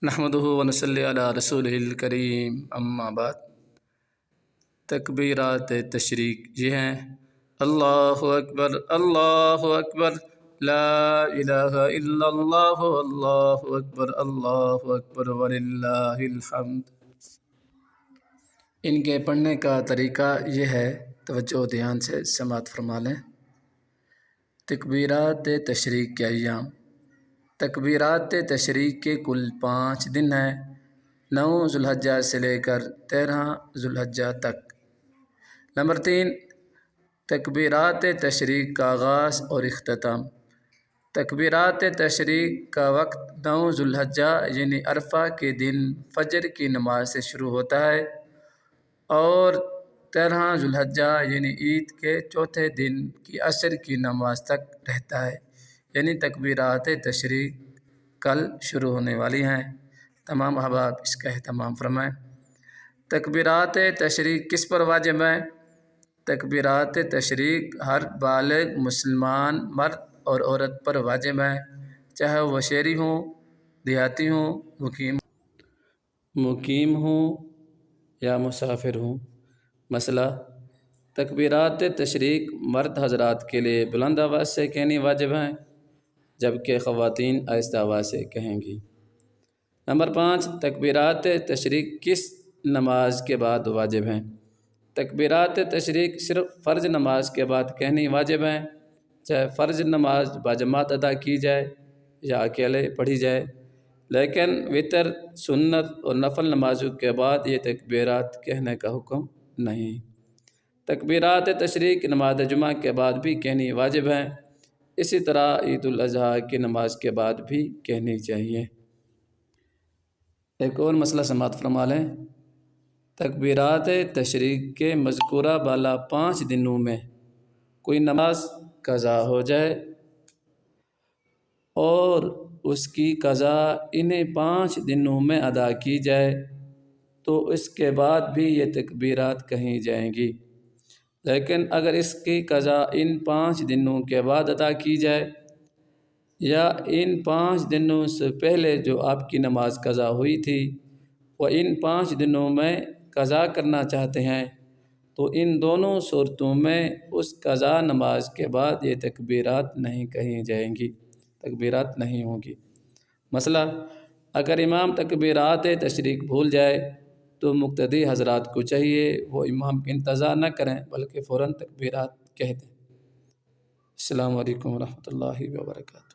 نحمدہ ونصلی علی رسولہ الکریم، اما بعد۔ تکبیرات تشریق یہ ہیں: اللہ اکبر، اللہ اکبر، لا الہ الا اللہ، اللہ اکبر وللہ الحمد۔ ان کے پڑھنے کا طریقہ یہ ہے، توجہ دھیان سے سماعت فرما لیں۔ تکبیرات تشریق کے ایام: تکبیرات تشریق کے کل 5 دن ہیں، 9 ذو الحجہ سے لے کر 13 ذو الحجہ تک۔ نمبر 3، تکبیرات تشریق کا آغاز اور اختتام: تکبیرات تشریق کا وقت 9 ذو الحجہ یعنی عرفہ کے دن فجر کی نماز سے شروع ہوتا ہے اور 13 ذو الحجہ یعنی عید کے چوتھے دن کی عصر کی نماز تک رہتا ہے، یعنی تکبیرات تشریق کل شروع ہونے والی ہیں۔ تمام احباب اس کا اہتمام فرمائیں۔ تکبیرات تشریق کس پر واجب ہیں؟ تکبیرات تشریق ہر بالغ مسلمان مرد اور عورت پر واجب ہیں، چاہے وہ شہری ہوں، دیہاتی ہوں، مقیم ہوں یا مسافر ہوں۔ مسئلہ: تکبیرات تشریق مرد حضرات کے لیے بلند آواز سے کہنی واجب ہیں، جبکہ خواتین آہستہ آواز سے کہیں گی۔ نمبر 5، تکبیرات تشریق کس نماز کے بعد واجب ہیں؟ تکبیرات تشریق صرف فرض نماز کے بعد کہنی واجب ہیں، چاہے فرض نماز باجماعت ادا کی جائے یا اکیلے پڑھی جائے، لیکن وتر، سنت اور نفل نمازوں کے بعد یہ تکبیرات کہنے کا حکم نہیں۔ تکبیرات تشریق نماز جمعہ کے بعد بھی کہنی واجب ہیں، اسی طرح عید الاضحیٰ کی نماز کے بعد بھی کہنی چاہیے۔ ایک اور مسئلہ سماعت فرما لیں۔ تکبیرات تشریق کے مذکورہ بالا 5 دنوں میں کوئی نماز قضا ہو جائے اور اس کی قضا انہیں 5 دنوں میں ادا کی جائے تو اس کے بعد بھی یہ تکبیرات کہیں جائیں گی، لیکن اگر اس کی قضا ان 5 دنوں کے بعد ادا کی جائے یا ان 5 دنوں سے پہلے جو آپ کی نماز قضا ہوئی تھی وہ ان 5 دنوں میں قضا کرنا چاہتے ہیں تو ان دونوں صورتوں میں اس قضا نماز کے بعد یہ تکبیرات نہیں کہیں جائیں گی، تکبیرات نہیں ہوں گی۔ مسئلہ: اگر امام تکبیرات تشریق بھول جائے تو مقتدی حضرات کو چاہیے وہ امام کا انتظار نہ کریں بلکہ فوراً تکبیرات کہہ دیں۔ السلام علیکم ورحمۃ اللہ وبرکاتہ۔